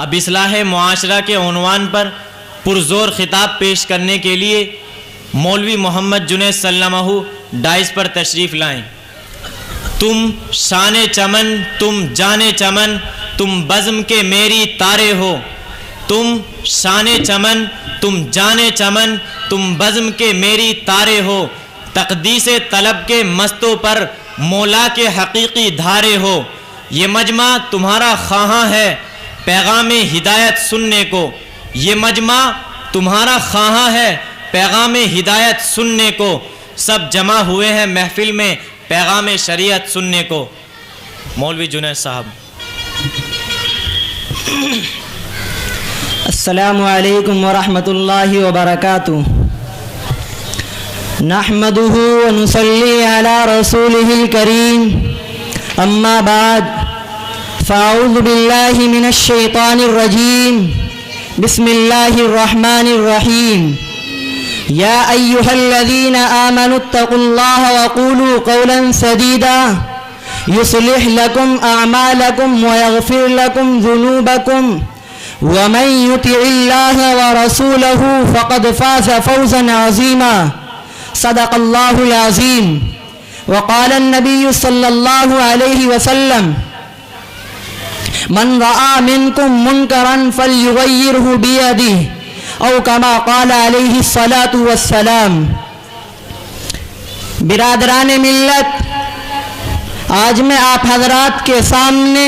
اب اصلاح معاشرہ کے عنوان پر پرزور خطاب پیش کرنے کے لیے مولوی محمد جنید سلمہ ڈائز پر تشریف لائیں۔ تم شان چمن، تم جان چمن، تم بزم کے میری تارے ہو۔ تم شان چمن، تم جان چمن، تم بزم کے میری تارے ہو۔ تقدیس طلب کے مستوں پر مولا کے حقیقی دھارے ہو۔ یہ مجمع تمہارا خواہاں ہے پیغام ہدایت سننے کو۔ یہ مجمع تمہارا خواہاں ہے پیغام ہدایت سننے کو۔ سب جمع ہوئے ہیں محفل میں پیغام شریعت سننے کو۔ مولوی جنید صاحب۔ السلام علیکم ورحمۃ اللہ وبرکاتہ۔ نحمده ونصلي على رسوله الكريم، اما بعد فاعوذ باللہ من الشیطان الرجیم، بسم اللہ الرحمن الرحیم۔ یا ایہا الذین آمنوا اتقوا اللہ وقولوا قولا سدیدا یصلح لکم اعمالکم ویغفر لکم ذنوبکم ومن یطع اللہ ورسولہ فقد فاز فوزا عظیما۔ صدق اللہ العظیم۔ وقال النبی صلی اللہ علیہ وسلم من رأى منکم منکرا فلیغیرہ بیدہ او کما قال علیہ الصلاة والسلام۔ برادران ملت، آج میں آپ حضرات کے سامنے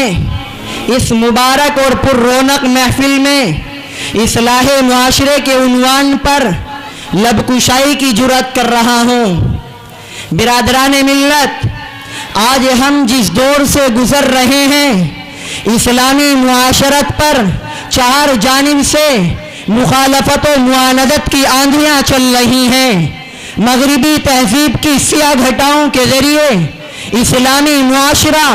اس مبارک اور پر رونق محفل میں اصلاح معاشرے کے عنوان پر لب کشائی کی جرأت کر رہا ہوں۔ برادران ملت، آج ہم جس دور سے گزر رہے ہیں، اسلامی معاشرت پر چار جانب سے مخالفت و معاندت کی آندھیاں چل رہی ہیں۔ مغربی تہذیب کی سیاہ گھٹاؤں کے ذریعے اسلامی معاشرہ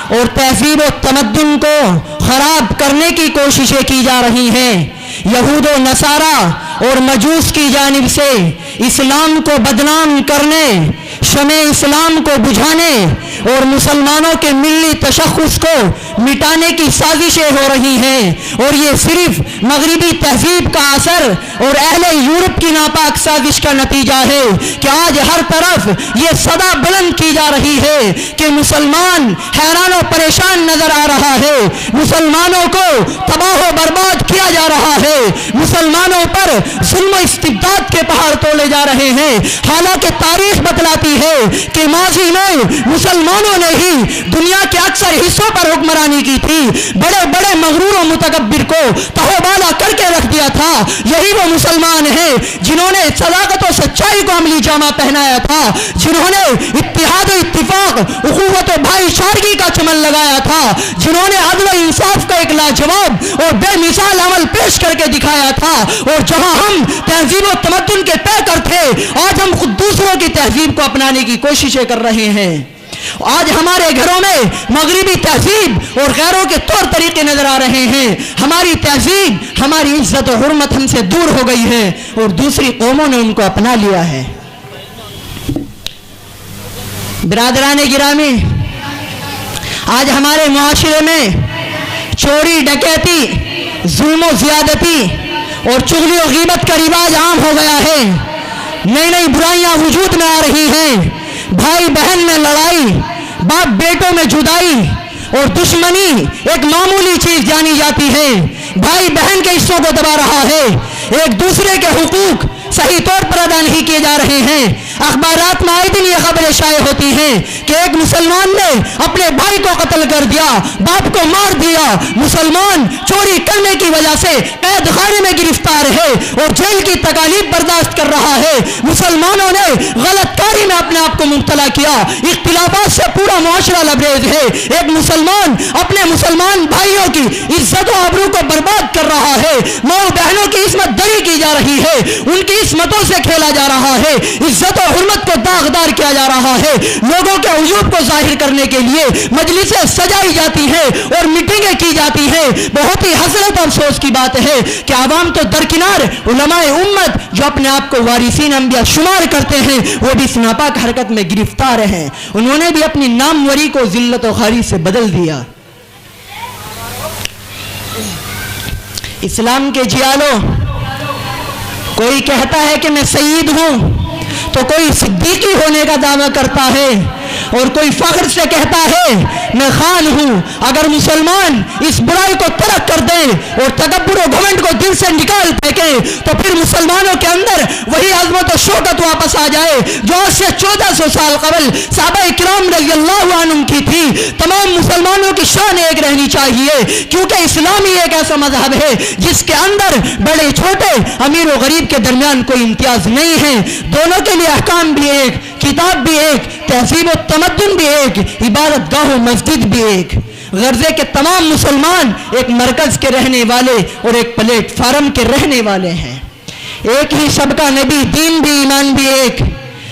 اور تہذیب و تمدن کو خراب کرنے کی کوششیں کی جا رہی ہیں۔ یہود و نصارہ اور مجوس کی جانب سے اسلام کو بدنام کرنے، شمع اسلام کو بجھانے اور مسلمانوں کے ملی تشخص کو مٹانے کی سازشیں ہو رہی ہیں، اور یہ صرف مغربی تہذیب کا اثر اور اہل یورپ کی ناپاک سازش کا نتیجہ ہے کہ آج ہر طرف یہ صدا بلند کی جا رہی ہے کہ مسلمان حیران و پریشان نظر آ رہا ہے، مسلمانوں کو تباہ و برباد کیا جا رہا ہے، مسلمانوں پر ظلم و استبداد کے پہاڑ تولے جا رہے ہیں، حالانکہ تاریخ بتلاتی ہے کہ ماضی میں مسلمانوں نے ہی دنیا کے اکثر حصوں پر حکمرانی کی تھی، بڑے بڑے مغرور و متکبر کو تہو بالا کر کے رکھ دیا تھا۔ یہی وہ مسلمان ہیں جنہوں نے صداقت و سچائی کو عملی جامہ پہنایا تھا، جنہوں نے اتحاد و اتفاق، اخوت و بھائی چارگی کا چمن لگایا تھا، جنہوں نے عدل و انصاف کا ایک لاجواب اور بے مثال عمل پیش کر کے دکھایا تھا۔ اور جہاں ہم تہذیب و تمدن کے پیکر تھے، آج ہم خود دوسروں کی تہذیب کو اپنانے کی کوششیں کر رہے ہیں۔ آج ہمارے گھروں میں مغربی تہذیب اور غیروں کے طور طریقے نظر آ رہے ہیں۔ ہماری تہذیب، ہماری عزت و حرمت ہم سے دور ہو گئی ہے اور دوسری قوموں نے ان کو اپنا لیا ہے۔ برادران گرامی، آج ہمارے معاشرے میں چوری ڈکیتی، ظلم و زیادتی اور چغلی و غیبت کا رواج عام ہو گیا ہے۔ نئی نئی برائیاں وجود میں آ رہی ہیں، بھائی بہن میں لڑائی، باپ بیٹوں میں جدائی اور دشمنی ایک معمولی چیز جانی جاتی ہے۔ بھائی بہن کے حصوں کو دبا رہا ہے، ایک دوسرے کے حقوق صحیح طور پر ادا نہیں کیے جا رہے ہیں۔ اخبارات میں آئے دن یہ خبریں شائع ہوتی ہیں کہ ایک مسلمان نے اپنے بھائی کو قتل کر دیا، باپ کو مار دیا۔ مسلمان چوری کرنے کی وجہ سے قید خانے میں گرفتار ہے اور جیل کی تکالیف برداشت کر رہا ہے۔ مسلمانوں نے غلط کاری میں اپنے آپ کو مبتلا کیا، اختلافات سے پورا معاشرہ لبریز ہے۔ ایک مسلمان اپنے مسلمان بھائیوں کی عزت و آبرو کو برباد کر رہا ہے، ماں بہنوں کی عصمت دری کی جا رہی ہے، ان کی عصمتوں سے کھیلا جا رہا ہے، عزت و حرمت کو داغدار کیا جا رہا ہے۔ لوگوں کے عیوب کو ظاہر کرنے کے لیے مجلسیں سجائی جاتی ہیں اور میٹنگیں کی جاتی ہیں۔ بہت ہی حسرت و افسوس کی بات ہے کہ عوام تو درکنار، علماء امت جو اپنے آپ کو وارثین انبیاء شمار کرتے ہیں وہ بھی اس ناپاک حرکت میں گرفتار ہیں۔ انہوں نے بھی اپنی ناموری کو ذلت و خواری سے بدل دیا۔ اسلام کے جیالو، کوئی کہتا ہے کہ میں سید ہوں تو کوئی صدیقی ہونے کا دعویٰ کرتا ہے، اور کوئی فخر سے کہتا ہے میں خان ہوں۔ اگر مسلمان اس برائی کو ترک کر دیں اور تکبر و گھمنڈ کو دل سے نکال پھینکیں تو پھر مسلمانوں کے اندر وہی عظمت و شوکت واپس آ جائے جو آج سے 1400 سال قبل صحابہ کرام رضی اللہ عنہم کی تھی۔ تمام مسلمانوں کی شان ایک رہنی چاہیے، کیونکہ اسلام ہی ایک ایسا مذہب ہے جس کے اندر بڑے چھوٹے، امیر و غریب کے درمیان کوئی امتیاز نہیں ہے۔ دونوں کے لیے احکام بھی ایک، کتاب بھی ایک، تہذیب و تمدن بھی ایک، عبادت گاہ و مسجد بھی ایک۔ غرضے کے تمام مسلمان ایک مرکز کے رہنے والے اور ایک پلیٹ فارم کے رہنے والے ہیں۔ ایک ہی سب کا نبی، دین بھی ایمان بھی ایک،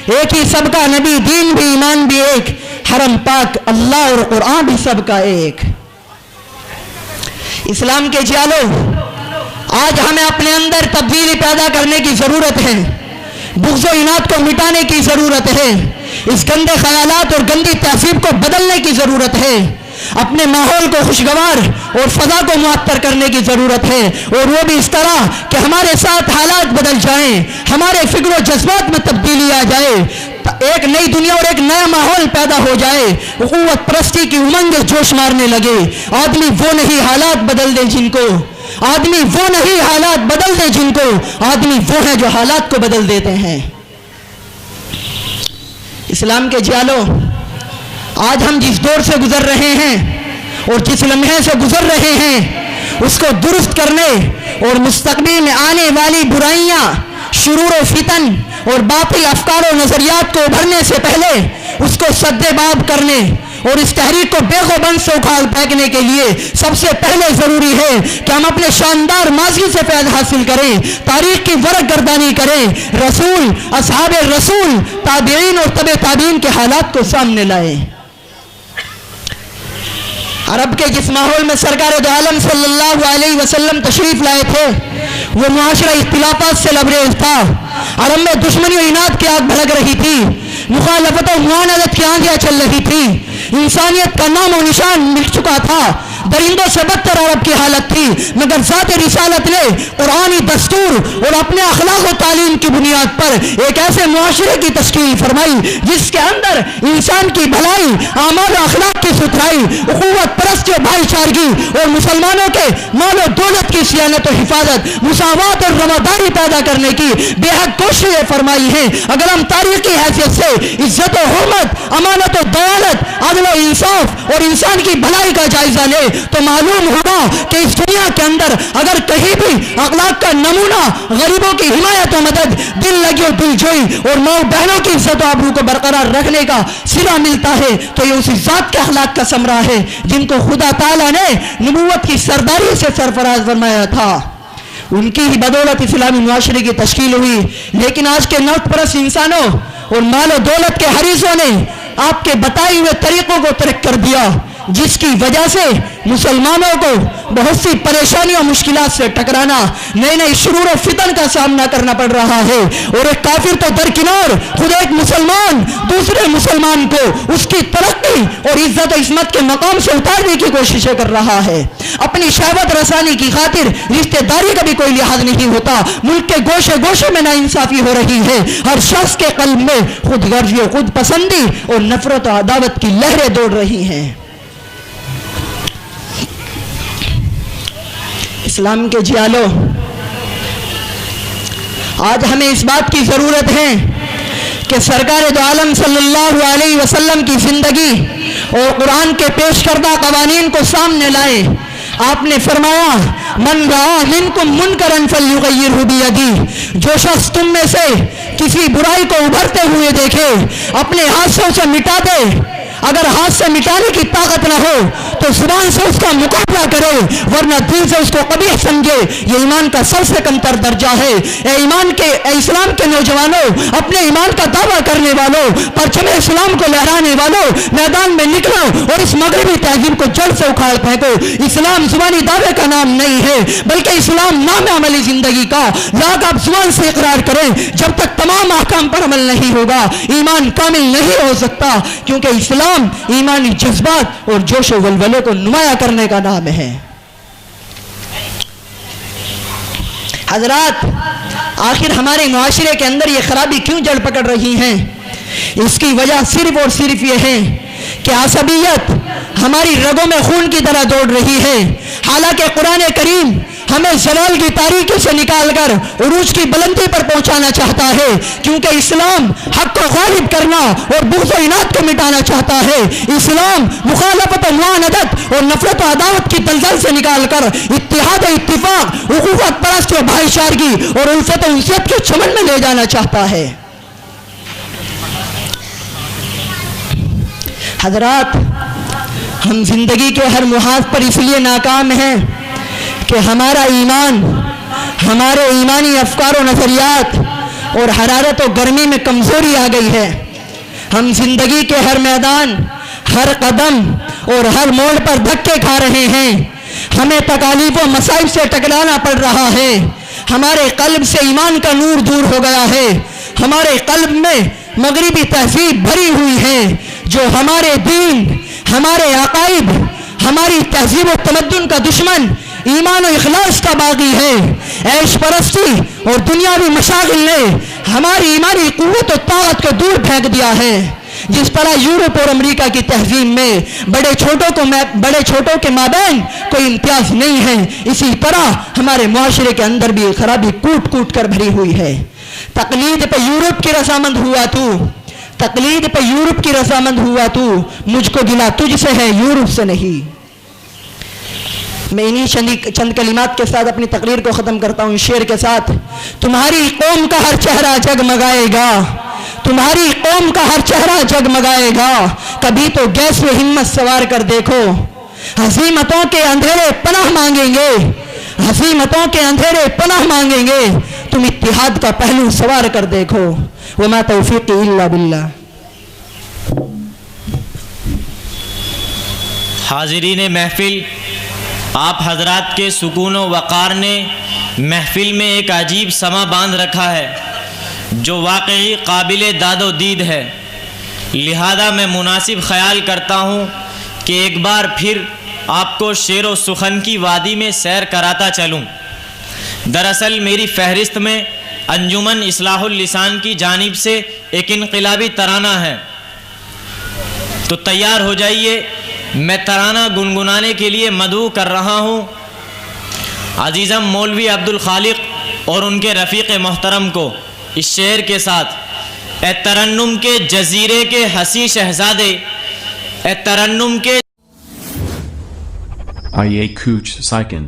ایک ہی سب کا نبی، دین بھی ایمان بھی ایک، حرم پاک اللہ اور قرآن بھی سب کا ایک۔ اسلام کے جالو، آج ہمیں اپنے اندر تبدیلی پیدا کرنے کی ضرورت ہے، بغض و اناد کو مٹانے کی ضرورت ہے، اس گندے خیالات اور گندی تہذیب کو بدلنے کی ضرورت ہے، اپنے ماحول کو خوشگوار اور فضا کو معطر کرنے کی ضرورت ہے، اور وہ بھی اس طرح کہ ہمارے ساتھ حالات بدل جائیں، ہمارے فکر و جذبات میں تبدیلی آ جائے، ایک نئی دنیا اور ایک نیا ماحول پیدا ہو جائے، قوت پرستی کی امنگ جوش مارنے لگے۔ آدمی وہ نہیں حالات بدل دے جن کو، آدمی وہ نہیں حالات بدل دے جن کو، آدمی وہ ہے جو حالات کو بدل دیتے ہیں۔ اسلام کے جالو، آج ہم جس دور سے گزر رہے ہیں اور جس لمحے سے گزر رہے ہیں اس کو درست کرنے اور مستقبل میں آنے والی برائیاں، شرور و فتن اور باطل افکار و نظریات کو ابھرنے سے پہلے اس کو سد باب کرنے اور اس تحریک کو بے خوبند سے اکھاڑ پھینکنے کے لیے سب سے پہلے ضروری ہے کہ ہم اپنے شاندار ماضی سے فیض حاصل کریں، تاریخ کی ورق گردانی کریں، رسول، اصحاب رسول، تابعین اور تبع تابعین کے حالات کو سامنے لائیں۔ عرب کے جس ماحول میں سرکار دو عالم صلی اللہ علیہ وسلم تشریف لائے تھے وہ معاشرہ اختلافات سے لبریز تھا۔ عرب میں دشمنی و اناد کی آگ بھڑک رہی تھی، مخالفت و معاندت کی آندیاں چل رہی تھی، انسانیت کا نام و نشان مٹ چکا تھا، درندوں سے بدتر عرب کی حالت تھی، مگر ذات رسالت نے قرآنی دستور اور اپنے اخلاق و تعلیم کی بنیاد پر ایک ایسے معاشرے کی تشکیل فرمائی جس کے اندر انسان کی بھلائی، اعمال و اخلاق کی ستھرائی، اخوت پرستی و بھائی چارگی اور مسلمانوں کے مال و دولت کی صیانت و حفاظت، مساوات اور رواداری پیدا کرنے کی بے حد کوششیں فرمائی ہیں۔ اگر ہم تاریخی حیثیت سے عزت و حرمت، امانت و دیانت، عدل و انصاف اور انسان کی بھلائی کا جائزہ لیں تو معلوم ہوگا کہ اس دنیا کے اندر اگر کہیں بھی اخلاق کا نمونہ، غریبوں کی حمایت و مدد، دل لگی و دل جوئی اور ماں بہنوں کی عزت و آبرو کو برقرار رکھنے کا صلہ ملتا ہے تو یہ اسی ذات کے اخلاق کا ثمرہ ہے جن کو خدا تعالیٰ نے نبوت کی سرداری سے سرفراز فرمایا تھا۔ ان کی ہی بدولت اسلامی معاشرے کی تشکیل ہوئی، لیکن آج کے نفس پرست انسانوں اور مال و دولت کے حریصوں نے آپ کے بتائے ہوئے طریقوں کو ترک کر دیا، جس کی وجہ سے مسلمانوں کو بہت سی پریشانیوں اور مشکلات سے ٹکرانا، نئے نئے شرور و فتن کا سامنا کرنا پڑ رہا ہے، اور ایک کافر تو درکنار خود ایک مسلمان دوسرے مسلمان کو اس کی ترقی اور عزت و عصمت کے مقام سے اتارنے کی کوششیں کر رہا ہے۔ اپنی شہوت رسانی کی خاطر رشتہ داری کا بھی کوئی لحاظ نہیں ہوتا، ملک کے گوشے گوشے میں ناانصافی ہو رہی ہے، ہر شخص کے قلب میں خود غرضی و خود پسندی اور نفرت و عداوت کی لہریں دوڑ رہی ہیں۔ اسلام کے جیالو، آج ہمیں اس بات کی ضرورت ہے کہ سرکار دو عالم صلی اللہ علیہ وسلم کی زندگی اور قرآن کے پیش کردہ قوانین کو سامنے لائیں۔ آپ نے فرمایا من رأى منکم منکرا فلیغیرہ بیدہ، جو شخص تم میں سے کسی برائی کو ابھرتے ہوئے دیکھے اپنے ہاتھوں سے مٹا دے، اگر ہاتھ سے مٹانے کی طاقت نہ ہو تو زبان سے اس کا مقابلہ کرے، ورنہ دل سے اس کو قبیح سمجھے، یہ ایمان کا سب سے کم تر درجہ ہے۔ اے اسلام کے نوجوانوں، اپنے ایمان کا دعویٰ کرنے والوں، پرچم اسلام کو لہرانے والوں، میدان میں نکلو اور اس مغربی تہذیب کو جڑ سے اکھاڑ پھینکو۔ اسلام زبانی دعوے کا نام نہیں ہے بلکہ اسلام نام عملی زندگی کا۔ لاکھ آپ زبان سے اقرار کریں، جب تک تمام احکام پر عمل نہیں ہوگا ایمان کامل نہیں ہو سکتا، کیونکہ اسلام ایمانی جذبات اور جوش و ولولے کو نمایاں کرنے کا نام ہے۔ حضرات، آخر ہمارے معاشرے کے اندر یہ خرابی کیوں جڑ پکڑ رہی ہیں؟ اس کی وجہ صرف اور صرف یہ ہے کہ عصبیت ہماری رگوں میں خون کی طرح دوڑ رہی ہے، حالانکہ قرآن کریم ہمیں زوال کی تاریکی سے نکال کر عروج کی بلندی پر پہنچانا چاہتا ہے، کیونکہ اسلام حق کو غالب کرنا اور بغض و عناد کو مٹانا چاہتا ہے۔ اسلام مخالفت و معاندت اور نفرت و عداوت کی دلدل سے نکال کر اتحاد و اتفاق، اخوت پرستی و بھائی چارگی اور الفت و انسیت کے چمن میں لے جانا چاہتا ہے۔ حضرات، ہم زندگی کے ہر محاذ پر اس لیے ناکام ہیں کہ ہمارا ایمان، ہمارے ایمانی افکار و نظریات اور حرارت و گرمی میں کمزوری آ گئی ہے۔ ہم زندگی کے ہر میدان، ہر قدم اور ہر موڑ پر دھکے کھا رہے ہیں۔ ہمیں تکالیف و مصائب سے ٹکرانا پڑ رہا ہے۔ ہمارے قلب سے ایمان کا نور دور ہو گیا ہے۔ ہمارے قلب میں مغربی تہذیب بھری ہوئی ہے جو ہمارے دین، ہمارے عقائد، ہماری تہذیب و تمدن کا دشمن، ایمان و اخلاص کا باغی ہے۔ عیش پرستی اور دنیاوی مشاغل نے ہماری ایمانی قوت و طاقت کو دور پھینک دیا ہے۔ جس طرح یورپ اور امریکہ کی تہذیب میں بڑے چھوٹوں کے مابین کوئی امتیاز نہیں ہے، اسی طرح ہمارے معاشرے کے اندر بھی خرابی کوٹ کوٹ کر بھری ہوئی ہے۔ تقلید پہ یورپ کی رضامند ہوا تو، تقلید پہ یورپ کی رضامند ہوا تو، مجھ کو گلا تجھ سے ہے، یورپ سے نہیں۔ میں انہی چند کلمات کے ساتھ اپنی تقریر کو ختم کرتا ہوں، شعر کے ساتھ۔ تمہاری قوم کا ہر چہرہ جگمگائے گا، تمہاری قوم کا ہر چہرہ جگمگائے گا، کبھی تو گیس و ہمت سوار کر دیکھو۔ ہزیمتوں کے اندھیرے پناہ مانگیں گے، ہزیمتوں کے اندھیرے پناہ مانگیں گے، تم اتحاد کا پہلو سوار کر دیکھو۔ وما توفیقی الا باللہ۔ حاضرین محفل، آپ حضرات کے سکون و وقار نے محفل میں ایک عجیب سما باندھ رکھا ہے جو واقعی قابل داد و دید ہے، لہذا میں مناسب خیال کرتا ہوں کہ ایک بار پھر آپ کو شعر و سخن کی وادی میں سیر کراتا چلوں۔ دراصل میری فہرست میں انجمن اصلاح اللسان کی جانب سے ایک انقلابی ترانہ ہے، تو تیار ہو جائیے، میں ترانہ گنگنانے کے لیے مدعو کر رہا ہوں عزیزم مولوی عبدالخالق اور ان کے رفیق محترم کو اس شعر کے ساتھ۔ اے ترنم کے جزیرے کے حسین شہزادے، اے ترنم کے آئیے کوچ سائکن